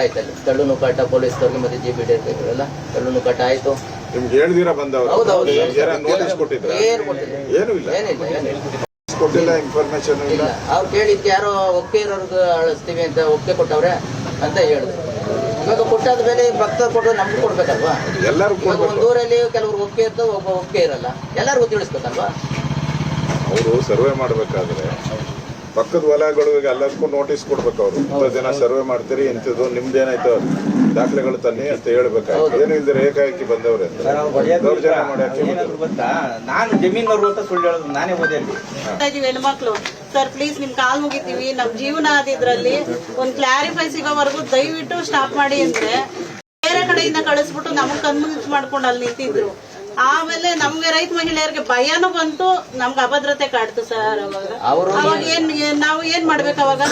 ಆಯ್ತಲ್ಲ, ಕಳ್ಳು ನುಕಾಟ ಪೊಲೀಸ್ನವ್ರಿಗೆ ಮತ್ತೆ GBD ಎಲ್ಲ ಕಳ್ಳು ನುಕಾಟ ಆಯ್ತು. ನಿಮ್ಗೆ ಹೇಳ್ದಿರಾ ಬಂದವರು? ಹೌದೌದು. ನೋಟಿಸ್ ಕೊಟ್ಟಿದ್ರ? ಏನು ಇಲ್ಲ, ಕೊಟ್ಟಿಲ್ಲ, ಇನ್ಫಾರ್ಮೇಶನ್ ಇಲ್ಲ. ಅವ್ರು ಕೇಳಿದ್ಕೆ ಯಾರೋ ಒಪ್ಪಿಗೆ ಇರೋರ್ಗೆ ಅಳಿಸ್ತೀವಿ ಅಂತ ಒಪ್ಪಿಗೆ ಕೊಟ್ಟವ್ರೆ ಅಂತ ಹೇಳಿದ್ರು. ಇವಾಗ ಕೊಟ್ಟಾದ ಮೇಲೆ ಭಕ್ತ ಕೊಟ್ಟರು ನಮ್ಗೆ ಕೊಡ್ಬೇಕಲ್ವಾ? ಎಲ್ಲರೂ ಒಂದು ಊರಲ್ಲಿ ಕೆಲವ್ರು ಒಪ್ಪಿಗೆ ಇರ್ತದೆ, ಒಬ್ಬ ಒಪ್ಪಿಗೆ ಇರಲ್ಲ, ಎಲ್ಲರಿಗೂ ತಿಳಿಸ್ಬೇಕಲ್ವಾ? ಅವರು ಸರ್ವೆ ಮಾಡ್ಬೇಕಾದ್ರೆ ಪಕ್ಕದ ಹೊಲಗಳಿಗೆ ಎಲ್ಲದಕ್ಕೂ ನೋಟಿಸ್ ಕೊಡ್ಬೇಕು. ಅವರು ಇಂಥ ದಿನ ಸರ್ವೆ ಮಾಡ್ತೀರಿ, ಇಂಥದ್ದು ನಿಮ್ದೇನಾಯ್ತು ದಾಖಲೆಗಳು ತನ್ನಿ ಅಂತ ಹೇಳ್ಬೇಕಾಯ್ತು. ಏನು ಇಲ್ದ್ರೆ ಏಕಾಏಕಿ ಬಂದವ್ರೆ ದೌರ್ಜನ್ಯ ಮಾಡಿ. ನಾನು ಜಮೀನವ್ರು ಅಂತ ಸುಳ್ಳು ಹೇಳೋದು ನಾನೇ ಓದಿ ಹೆಣ್ಮಕ್ಳು. ಸರ್ ಪ್ಲೀಸ್ ನಿಮ್ ಕಾಲ್ ಮುಗಿತೀವಿ, ನಮ್ ಜೀವನ ಆದಿದ್ರಲ್ಲಿ ಒಂದ್ ಕ್ಲಾರಿಫೈ ಸಿಗೋವರೆಗೂ ದಯವಿಟ್ಟು ಸ್ಟಾಪ್ ಮಾಡಿ ಅಂದ್ರೆ ಬೇರೆ ಕಡೆಯಿಂದ ಕಳಿಸ್ಬಿಟ್ಟು ನಮಗ್ ಕನ್ವಿನ್ಸ್ ಮಾಡ್ಕೊಂಡು ಅಲ್ಲಿ ನಿಂತಿದ್ರು. ಆಮೇಲೆ ನಮ್ಗೆ ರೈತ ಮಹಿಳೆಯರಿಗೆ ಭಯನೂ ಬಂತು, ನಮ್ಗೆ ಅಭದ್ರತೆ ಕಾಡ್ತು ಸರ್. ಅವಾಗ ನಾವು ಏನ್ ಮಾಡ್ಬೇಕು ಅವಾಗ?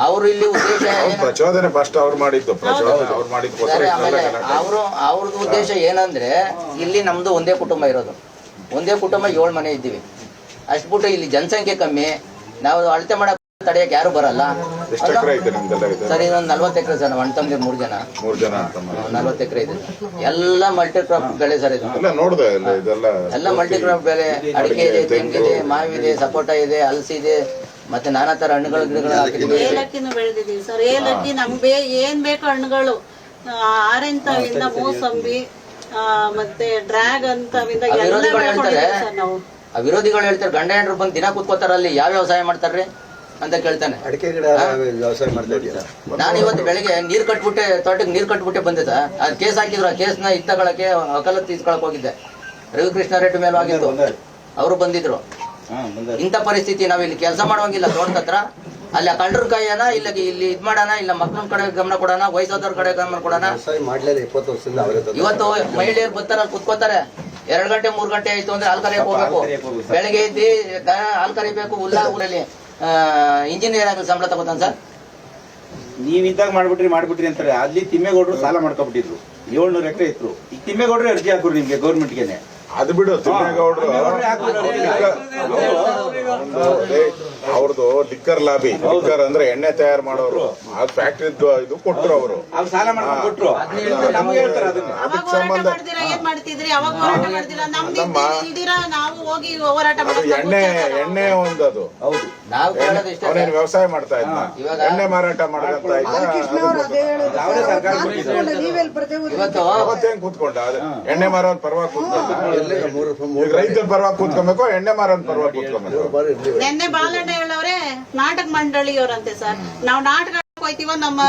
ಅವರು ಇಲ್ಲಿ ಉದ್ದೇಶ ಪ್ರಚೋದನೆ ಫಸ್ಟ್ ಅವ್ರು ಮಾಡಿದ್ದು, ಅವ್ರದ್ದು ಉದ್ದೇಶ ಏನಂದ್ರೆ ಇಲ್ಲಿ ನಮ್ದು ಒಂದೇ ಕುಟುಂಬ ಇರೋದು, ಒಂದೇ ಕುಟುಂಬ 7 ಮನೆ ಇದ್ದೀವಿ. ಅಷ್ಟು ಬಿಟ್ಟು ಇಲ್ಲಿ ಜನಸಂಖ್ಯೆ ಕಮ್ಮಿ, ನಾವು ಅಳತೆ ಮಾಡಕ್ ತಡೆಯಕ್ಕೆ ಯಾರು ಬರಲ್ಲ. ಸರ್ ಇನ್ನೊಂದು 40 ಎಕರೆ ಸರ್, ಅಣ್ಣ ತಮ್ಗೆ 3 ಜನ 40 ಎಕರೆ ಇದೆ. ಎಲ್ಲ ಮಲ್ಟಿ ಕ್ರಾಪ್ ಬೆಳೆ ಸರ್ ಇದು. ಎಲ್ಲ ಮಲ್ಟಿ ಕ್ರಾಪ್ ಬೆಳೆ, ಅಡಿಕೆ ಇದೆ, ತೆಂಗಿದೆ, ಮಾವಿದೆ, ಸಪೋಟ ಇದೆ, ಹಲಸಿ ಇದೆ, ಮತ್ತೆ ನಾನಾ ತರ ಹಣ್ಣುಗಳ ಗಿಡಗಳು ಹಾಕಿದ್ವಿ. ಏಲಕ್ಕಿನೂ ಬೆಳೆದಿದ್ದೀವಿ ಸರ್. ಏಲಕ್ಕಿ ನಮ್ಗೆ ಏನ್ ಬೇಕು ಹಣ್ಣುಗಳು, ಆರೆಂಜ್ ತಾವಿಂದ ಮೂಸಂಬಿ ಮತ್ತೆ ಡ್ರ್ಯಾಗನ್ ತಾವಿಂದ ನಾವು. ಆ ವಿರೋಧಿಗಳು ಹೇಳ್ತಾರೆ ಗಂಡ ಹೆಂಡ್ರು ಬಂದು ದಿನ ಕೂತ್ಕೋತಾರ, ಅಲ್ಲಿ ಯಾವ ವ್ಯವಸಾಯ ಮಾಡ್ತಾರ್ರಿ ಅಂತ ಕೇಳ್ತಾನೆ. ಅಡಿಕೆ ಗಿಡ ವ್ಯವಸಾಯ ಮಾಡ್ತಾ ಇದೀರಾ? ನಾನು ಇವತ್ತು ಬೆಳಿಗ್ಗೆ ನೀರ್ ಕಟ್ಬಿಟ್ಟೆ, ತೋಟಕ್ಕೆ ನೀರ್ ಕಟ್ಬಿಟ್ಟೆ ಬಂದಿದ್ದ. ಅದು ಕೇಸ್ ಹಾಕಿದ್ರು, ಆ ಕೇಸ್ನ ಇತ್ತಗೊಳಕ್ಕೆ ವಕಾಲತ್ ತೀಸ್ಕೊಳಕ್ ಹೋಗಿದ್ದೆ. ರವಿಕೃಷ್ಣ ರೆಡ್ಡಿ ಮೇಲೂ ಆಗಿತ್ತು, ಅವರು ಬಂದಿದ್ರು. ಇಂಥ ಪರಿಸ್ಥಿತಿ, ನಾವ್ ಇಲ್ಲಿ ಕೆಲಸ ಮಾಡುವಂಗಿಲ್ಲ ತೋಟದ ಹತ್ರ. ಅಲ್ಲಿ ಆ ಕಳ್ಳರ ಕಾಯನ ಇಲ್ಲ, ಇಲ್ಲಿ ಇದ್ ಮಾಡೋಣ, ಇಲ್ಲ ಮಕ್ಕಳ ಕಡೆ ಗಮನ ಕೊಡೋಣ, ವಯಸ್ಸಾದವ್ರ ಕಡೆ ಗಮನ ಕೊಡೋಣ. ಇವತ್ತು ಮಹಿಳೆಯರು ಬರ್ತಾರ, ಕುತ್ಕೋತಾರೆ. 2 ಗಂಟೆ 3 ಗಂಟೆ ಆಯ್ತು ಅಂದ್ರೆ ಹಾಲು ಕರೆಯಕ್ಕೆ ಹೋಗ್ಬೇಕು. ಬೆಳಗ್ಗೆ ಎದ್ದು ಹಾಲು ಕರಿಬೇಕು. ಊರಲ್ಲಿ ಇಂಜಿನಿಯರ್ ಆಗಿ ಸಂಬಳ ತಗೋತಾನ ಸರ್. ನೀವಿದ್ದಾಗ ಮಾಡ್ಬಿಟ್ರಿ ಅಂತಾರೆ. ಅಲ್ಲಿ ತಿಮ್ಮೇಗೌಡರು ಸಾಲ ಮಾಡ್ಕೊಬಿಟ್ಟಿದ್ರು, 700 ಎಕರೆ ಇತ್ತು. ಈಗ ತಿಮ್ಮೇಗೌಡರು ಅರ್ಜಿ ಹಾಕೋರು ನಿಮ್ಗೆ ಗೌರ್ಮೆಂಟ್ಗೆನೆ. ಅದು ಬಿಡು, ತಿಮ್ಮೇಗೌಡರು ಅವ್ರದ್ದು ಲಿಕ್ಕರ್ ಲಾಬಿ. ಲಿಕ್ಕರ್ ಅಂದ್ರೆ ಎಣ್ಣೆ ತಯಾರು ಮಾಡೋರು, ಆ ಫ್ಯಾಕ್ಟ್ರಿ ಇದು ಕೊಟ್ರು ಅವರು. ಸಾಲ ಮಾಡ್ಕೊಟ್ರು. ಅದಕ್ಕೆ ಸಂಬಂಧ ಎಣ್ಣೆ ಒಂದು ಅದು. ಅವನೇನು ವ್ಯವಸಾಯ ಮಾಡ್ತಾ ಇದ್ದ, ಎಣ್ಣೆ ಮಾರಾಟ ಮಾಡಂತ ಅವತ್ತೇನ್ ಕೂತ್ಕೊಂಡ? ಎಣ್ಣೆ ಮಾರೋನ್ ಪರವಾಗಿ ಕೂತ್ಕೊಂಡ. ರೈತರ ಪರವಾಗಿ ಕೂತ್ಕೊಬೇಕು, ಎಣ್ಣೆ ಮಾರೋನ್ ಪರವಾಗಿ ಕೂತ್ಕೊಬೇಕು. ನಿನ್ನೆ ಬಾಲಣ್ಣ ಹೇಳವ್ರೆ ನಾಟಕ ಮಂಡಳಿಯವರಂತೆ ಸರ್. ನಾವು ನಾಟಕ ಹೋಯ್ತೀವ, ನಮ್ಮ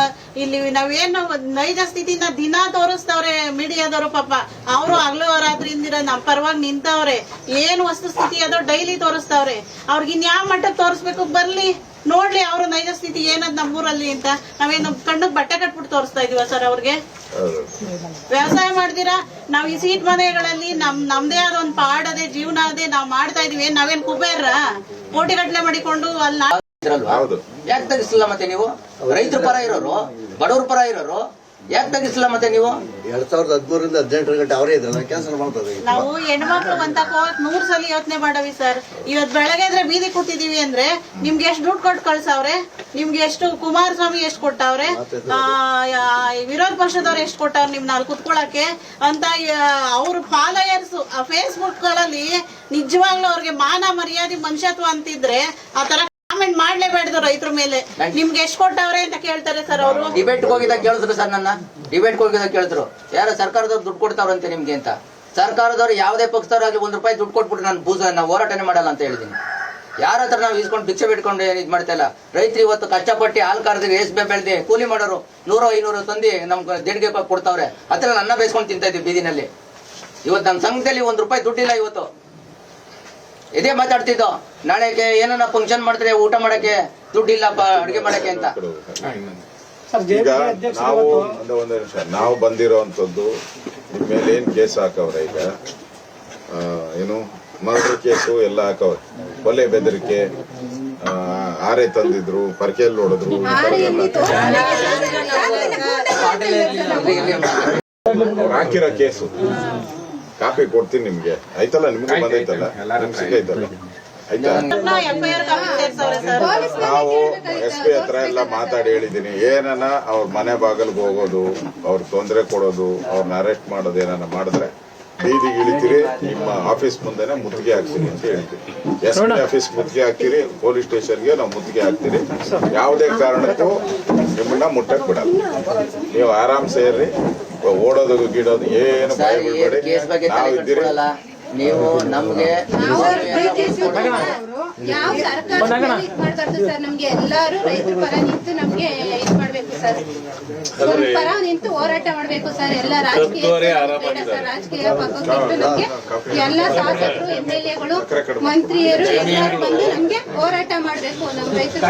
ಇಲ್ಲಿ ನಾವೇನು ನೈಜ ಸ್ಥಿತಿನ ದಿನಾ ತೋರಿಸ್ತವ್ರೆ ಮೀಡಿಯಾದವರು. ಪಾಪ ಅವರು ಹಗಲು ರಾತ್ರಿ ಇಂದಿರ ನಮ್ ಪರವಾಗಿ ನಿಂತವ್ರೆ. ಏನ್ ವಸ್ತು ಸ್ಥಿತಿ ಅದೋ ಡೈಲಿ ತೋರಿಸ್ತವ್ರೆ. ಅವ್ರಿಗೆ ಇನ್ಯಾವ ಮಟ್ಟಕ್ಕೆ ತೋರಿಸ್ಬೇಕು, ಬರ್ಲಿ ನೋಡ್ಲಿ ಅವ್ರ ನೈಜ ಸ್ಥಿತಿ ಏನದ್ ನಮ್ಮೂರಲ್ಲಿ ಅಂತ. ನಾವೇನು ಕಣ್ಣಗ್ ಬಟ್ಟೆ ಕಟ್ಬಿಟ್ಟು ತೋರಿಸ್ತಾ ಇದೀವ ಸರ್ ಅವ್ರಿಗೆ? ವ್ಯವಸಾಯ ಮಾಡ್ದಿರಾ ನಾವ್ ಈ ಸೀಟ್ ಮನೆಗಳಲ್ಲಿ ನಮ್ದೇ ಆದ ಒಂದ್ ಪಾಡದೆ ಜೀವನ ಅದೇ ನಾವ್ ಮಾಡ್ತಾ ಇದೀವಿ. ನಾವೇನ್ ಕುಬೇರ ಕೋಟಿಗಟ್ಲೆ ಮಾಡಿಕೊಂಡು ಅಲ್ಲಿ ಯಾಕೆ ತೆಗಿಸಲ್ಲ? ಮತ್ತೆ ನೀವು ರೈತರ ಪರ ಇರೋರು, ಬಡವ್ರ ಪರ ಇರೋರು ಯಾಕೆ ತೆಗಿಸಲ್ಲ? ಮತ್ತೆ ನೀವು 2013ರಿಂದ 18 ಗಂಟೆ ಅವರೇ ಇದ್ರಲ್ಲ, ಕ್ಯಾನ್ಸಲ್ ಮಾಡ್ತಾರೆ. ನಾವು ಹೆಣ್ಮಕ್ಳು ಅಂತ 100 ಸಲ ಯೋಚನೆ ಮಾಡವಿ ಸರ್. ಇವತ್ ಬೆಳಗ್ಗೆ ಇದ್ರೆ ಬೀದಿ ಕೂತಿದೀವಿ ಅಂದ್ರೆ ನಿಮ್ಗೆ ಎಷ್ಟು ದುಡ್ಡು ಕೊಟ್ಟು ಕಳ್ಸವ್ರೆ, ನಿಮ್ಗೆ ಎಷ್ಟು ಕುಮಾರಸ್ವಾಮಿ ಎಷ್ಟು ಕೊಟ್ಟವ್ರೆ, ವಿರೋಧ ಪಕ್ಷದವ್ರು ಎಷ್ಟು ಕೊಟ್ಟವ್ರೆ ನಿಮ್ನ ಅಲ್ಲಿ ಕುತ್ಕೊಳಕ್ಕೆ ಅಂತ. ಅವ್ರ ಫಾಲೋಯರ್ಸ್ ಆ ಫೇಸ್ಬುಕ್ ಗಳಲ್ಲಿ ನಿಜವಾಗ್ಲೂ ಅವ್ರಿಗೆ ಮಾನ ಮರ್ಯಾದೆ ಮನುಷ್ಯತ್ವ ಅಂತಿದ್ರೆ ಆ ತರ ಕಾಮೆಂಟ್ ಮಾಡ್ಲೇಬೇಡ್ದು ರೈತರ ಮೇಲೆ. ನಿಮ್ಗೆ ಎಷ್ಟು ಕೊಟ್ಟವ್ರೆ ಅಂತ ಕೇಳ್ತಾರೆ ಸರ್ ಅವರು. ಡಿಬೇಟ್ ಹೋಗಿದಾಗ ಕೇಳಿದ್ರು ಸರ್, ನನ್ನ ಡಿಬೇಟ್ ಹೋಗಿದಾಗ ಕೇಳಿದ್ರು, ಯಾರ ಸರ್ಕಾರದವ್ರು ದುಡ್ಡು ಕೊಡ್ತಾವ್ರಂತೆ ನಿಮ್ಗೆ ಅಂತ. ಸರ್ಕಾರದವ್ರು ಯಾವುದೇ ಪಕ್ಷದವ್ರಾಗ್ಲಿ 1 ರೂಪಾಯಿ ದುಡ್ಡು ಕೊಟ್ಬಿಟ್ಟು ನಾನು ಹೋರಾಟನೇ ಮಾಡಲ್ಲ ಅಂತ ಹೇಳಿದೀನಿ. ಯಾರ ಹತ್ರ ನಾವು ಇಸ್ಕೊಂಡು ಭಿಕ್ಷೆ ಬಿಟ್ಕೊಂಡು ಇದ್ ಮಾಡ್ತಾ ಇಲ್ಲ. ರೈತರು ಇವತ್ತು ಕಷ್ಟಪಟ್ಟು ಹಾಲು ಕರೆದ್ರೆ ಎಸ್ಬೆ ಬೆಳೆದಿ ಕೂಲಿ ಮಾಡೋರು 100-500 ತಂದು ನಮ್ಗೆ ದೇಣಿಗೆ ಕೊಡ್ತಾವ್ರೆ. ಹತ್ರ ನನ್ನ ಬೇಯಿಸ್ಕೊಂಡು ತಿಂತಾ ಇದ್ವಿ ಬೀದಿನಲ್ಲಿ. ಇವತ್ತು ನಮ್ಮ ಸಂಘದಲ್ಲಿ 1 ರೂಪಾಯಿ ದುಡ್ಡಿಲ್ಲ. ಇವತ್ತು ಇದೇ ಮಾತಾಡ್ತಿದ್ದೋ, ನಾಳೆಗೆ ಏನನ್ನ ಫಂಕ್ಷನ್ ಮಾಡ್ತಾರೆ ಊಟ ಮಾಡಕ್ಕೆ ದುಡ್ಡಿಲ್ಲಪ್ಪ ಅಡುಗೆ ಮಾಡಕ್ಕೆ ಅಂತ. ಈಗ ನಾವು ಬಂದಿರೋಂಥದ್ದು ನಿಮ್ಮ ಮೇಲೆ ಏನ್ ಕೇಸ್ ಹಾಕವ್ರೆ? ಈಗ ಏನು ಮರ್ಡರ್ ಕೇಸು ಎಲ್ಲ ಹಾಕವ್ರೆ. ಕೊಲೆ ಬೆದರಿಕೆ, ಆರೆ ತಂದಿದ್ರು, ಪರ್ಕೆಲ್ ಹೊಡೆದ್ರು, ಹಾಕಿರೋ ಕೇಸು ಕಾಪಿ ಕೊಡ್ತೀನಿ ನಿಮ್ಗೆ. ಆಯ್ತಲ್ಲ, ನಿಮ್ಗೂ ಬಂದೈತಲ್ಲ, ನಿಮ್ಗೆ ಸಿಕ್ಕೈತಲ್ಲ. ಆಯ್ತಾ? FIR ಕಾಪಿ ಸೇರ್ಸವ್ರೆ ಸರ್. ನಾವು SP ಹತ್ರ ಎಲ್ಲ ಮಾತಾಡಿ ಹೇಳಿದ್ದೀನಿ, ಏನನ ಅವ್ರ ಮನೆ ಬಾಗಿಲ್ಗೆ ಹೋಗೋದು, ಅವ್ರ ತೊಂದರೆ ಕೊಡೋದು, ಅವ್ರನ್ನ ಅರೆಸ್ಟ್ ಮಾಡೋದು ಏನಾನ ಮಾಡಿದ್ರೆ ಬೀದಿಗೆ ಇಳಿತೀರಿ, ನಿಮ್ಮ ಆಫೀಸ್ ಮುಂದೆನೆ ಮುತ್ತಿಗೆ ಹಾಕ್ತೀರಿ ಅಂತ ಹೇಳ್ತೀವಿ. SP ಆಫೀಸ್ ಮುತ್ತಿಗೆ ಹಾಕ್ತೀರಿ, ಪೊಲೀಸ್ ಸ್ಟೇಷನ್ಗೆ ನಾವು ಮುತ್ತಿಗೆ ಹಾಕ್ತೀರಿ. ಯಾವುದೇ ಕಾರಣಕ್ಕೂ ನಿಮ್ಮನ್ನ ಮುಟ್ಟಕ್ ಬಿಡಲ್ಲ. ನೀವು ಆರಾಮ್ ಸೇರ್ರಿ, ಓಡೋದು ಗಿಡೋದು ಏನು ಭಯ ಬೀಳ್ಬೇಡಿ. ಕೇಸ್ ಬಗ್ಗೆ ನಾವು ತಲೆ ಇದ್ದೀರಿ. ಕೆಡಿಸ್ಕೊಳ್ಳಲ್ಲ. ನೀವು ನಮ್ಗೆ ಯಾವ ಸರ್ಕಾರದಲ್ಲಿ ಇದ್ ಮಾಡ್ಬಾರ್ದು ಸರ್. ನಮ್ಗೆ ಎಲ್ಲಾರು ರೈತರ ಪರ ನಿಂತು ನಮ್ಗೆ ಇದ್ ಮಾಡ್ಬೇಕು ಸರ್. ಒಂದ್ ಪರ ನಿಂತು ಹೋರಾಟ ಮಾಡ್ಬೇಕು ಸರ್. ಎಲ್ಲ ರಾಜಕೀಯ ಬೇಡ ಸರ್. ರಾಜಕೀಯ ಪಕ್ಕಕ್ಕೆ ನಮ್ಗೆ ಎಲ್ಲ ಶಾಸಕರು MLAಗಳು ಮಂತ್ರಿಯರು ಎಲ್ಲರೂ ಬಂದು ನಮ್ಗೆ ಹೋರಾಟ ಮಾಡ್ಬೇಕು. ನಮ್ ರೈತರ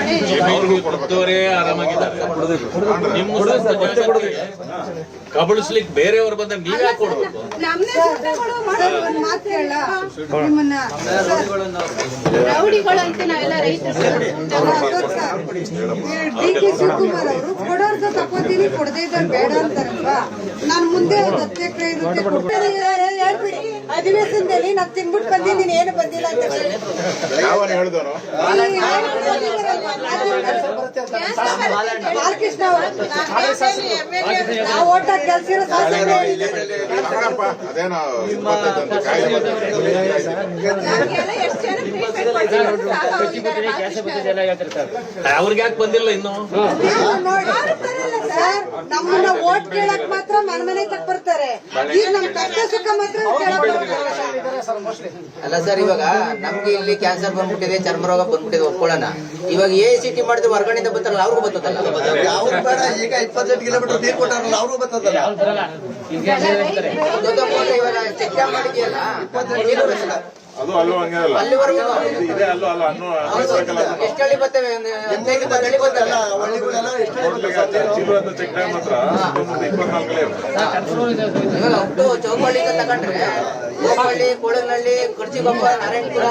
ಕಬಳಿಸ್ಲಿಕ್ಕೆ ಬೇರೆಯವರು ಬಂದ ನೀವೇ ಯಾಕೆ ಕೊಡ್ಬೇಕು? ರೌಡಿಗಳು ಅಂತ ನಾವೆಲ್ಲ ರೈತರು DK ಶಿವಕುಮಾರ್ ಅವರು ಕೊಡೋರ್ದು ತಗೋತೀನಿ, ಕೊಡದೇ ಇದ್ದಾರೆ ಬೇಡ ಅಂತಾರಲ್ವಾ. ನಾನು ಮುಂದೆ ಒಂದು 10 ಎಕರೆ ಇರುತ್ತೆ ಹೇಳ್ಬಿಡಿ, ಅಧಿವೇಶನದಲ್ಲಿ ನಾನು ತಿನ್ಬಿಟ್ಟು ಬಂದಿದ್ದೀನಿ, ಏನು ಬಂದಿಲ್ಲ ಅಂತ ಹೇಳಿ ಯಾವನ್ ಹೇಳ್ದೋನು? ಬಾಲಕೃಷ್ಣ ಅವರು ನಾವು ಓಟ್ ಹಾಕಿ ಗೆಲ್ಸಿರೋ ತಗೊಳಪ್ಪ, ಅದೇನೋ ಇಪ್ಪತ್ತೈದಂತೆ ಕಾಯ್ದೆ ಅವ್ರಿಗೆ ಯಾಕೆ ಬಂದಿಲ್ಲ ಇನ್ನು? ಸರ್, ನಮ್ಮನ್ನ ಓಟ್ ಕೇಳಕ್ ಮಾತ್ರ ಮನೆ ತಕ್ಕ ಬರ್ತಾರೆ. ಈಗ ನಮ್ ಕಷ್ಟ ಸುಖ ಮಾತ್ರ ಕೇಳಕ್ ಬರಲ್ಲ. ಅಲ್ಲ ಸರ್, ಇವಾಗ ನಮ್ಗೆ ಇಲ್ಲಿ ಕ್ಯಾನ್ಸರ್ ಬಂದ್ಬಿಟ್ಟಿದೆ, ಚರ್ಮ ರೋಗ ಬಂದ್ಬಿಟ್ಟಿದೆ, ಒಪ್ಕೊಳ್ಳೋಣ. ಇವಾಗ ACT ಮಾಡಿದ್ರೆ ಹೊರಗಡೆಯಿಂದ ಬರ್ತಾರಲ್ಲ, ಅವ್ರಿಗೂ ಬರ್ತದಲ್ಲ. ಅವ್ರು ಬೇಡ, ಈಗ 28 ಕಿಲೋಮೀಟರ್ ನೀರು ಕೊಟ್ಟಾರಲ್ಲ, ಅವ್ರಿಗೂ ಬರ್ತದಲ್ಲ. ಇವಾಗ ಚೆಕ್ ಡ್ಯಾಮ್ ಮಾಡಿದ್ಯಲ್ಲ, ಅದು ಅಲ್ಲೂ ಹಂಗೆ ಅಲ್ಲ, ಅಲ್ಲಿವರೆಗೂ ಇದೆ ಅಲ್ಲೂ ಅಲ್ಲ ಅನ್ನೋ ಎಷ್ಟು ಹಳ್ಳಿ ಬರ್ತವೆ? 15-20 ಹಳ್ಳಿ ಬರ್ತವೆ. ಹಳ್ಳಿಗಳೆಲ್ಲ ಎಷ್ಟು ಚಿಲ್ವಾದ ಚೆಕ್ ಡ್ಯಾಮ್ ಹತ್ರ 24 ಇವಾಗ ಒಟ್ಟು ಚೌಕಳ್ಳಿಯಿಂದ ತಗೊಂಡ್ರೆ ಗೋಪಳ್ಳಿ, ಕೋಳನಹಳ್ಳಿ, ಕುರ್ಚಿಗೊಪ್ಪ, ನಾರಾಯಣಪುರ,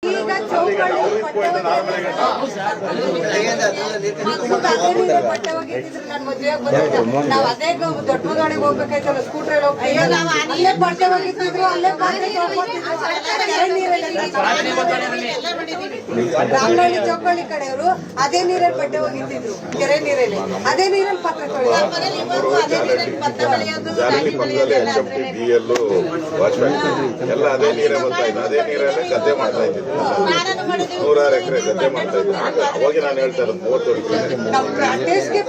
ಈಗ ಚೌಕಳ್ಳಿ ಪಟ್ಟೆ ಹೋಗಿದ್ರು. ನಾನು ಮದುವೆಗೆ ಬಂದಾಗ ನಾವ್ ಅದೇ ದೊಡ್ಡ ಗಾಡಿಗೆ ಹೋಗ್ಬೇಕಾಯ್ತಲ್ಲ, ಸ್ಕೂಟರ್ ಹೋಗ್ತೀವಿ, ಅಲ್ಲೇ ಬಟ್ಟೆ ಹೋಗಿದ್ರು, ಅಲ್ಲೇ ರಾಮನಹಳ್ಳಿ ಚೌಕಳ್ಳಿ ಕಡೆಯವರು ಅದೇ ನೀರಲ್ಲಿ ಬಟ್ಟೆ ಹೋಗಿದ್ರು, ಕೆರೆ ನೀರಲ್ಲಿ, ಅದೇ ನೀರಲ್ಲಿ ಪಕ್ಕ ಜಾಲಹಳ್ಳಿ ಪಕ್ಕದಲ್ಲಿ HMT, BL, ವಾಚ್ ಫ್ಯಾಕ್ಟರಿ ಎಲ್ಲ ಅದೇ ನೀರೇ ಬರ್ತಾ ಇದ್ದು. ಅದೇ ನೀರಲ್ಲೇ ಗದ್ದೆ ಮಾಡ್ತಾ ಇದ್ದಿದ್ದು. 100 ಎಕರೆ ಗದ್ದೆ ಮಾಡ್ತಾ ಇದ್ರು. ಅವಾಗ ನಾನು ಹೇಳ್ತಾ ಇರೋದು 30 ವರ್ಷ. ನಮ್ ಪ್ರದೇಶಕ್ಕೆ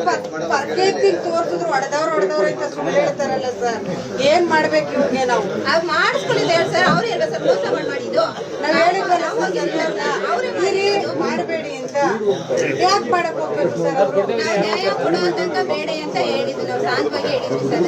ಪರ್ಕೇತಿ ತೋರ್ಸಿದ್ರು ಹೊಡೆದವ್ರು ಅಂತ ಸುಳ್ಳು ಹೇಳ್ತಾರಲ್ಲ ಸರ್. ಏನ್ ಮಾಡ್ಬೇಕು ಇವ್ರಿಗೆ ನಾವು? ಮಾಡಿಸ್ಕೊಂಡಿದ್ದೇವೆ ಸರ್. ಅವ್ರು ಎಲ್ಲ ಸರ್ ಮೋಸ ಮಾಡಿದ್ದು. ನಾವ್ ಹೇಳಿದ್ವಲ್ಲ ಇರಿ ಮಾಡಬೇಡಿ ಅಂತ. ಯಾಕೆ ಮಾಡಕ್ ಹೋಗ್ಬೇಕು ಸರ್ ಅವರು? ನ್ಯಾಯ ಕೊಡುವ ತನಕ ಬೇಡ ಅಂತ ಹೇಳಿದ್ದು. ನಾವು ಶಾಂತವಾಗಿ ಹೇಳಿದ್ವಿ ಸರ್.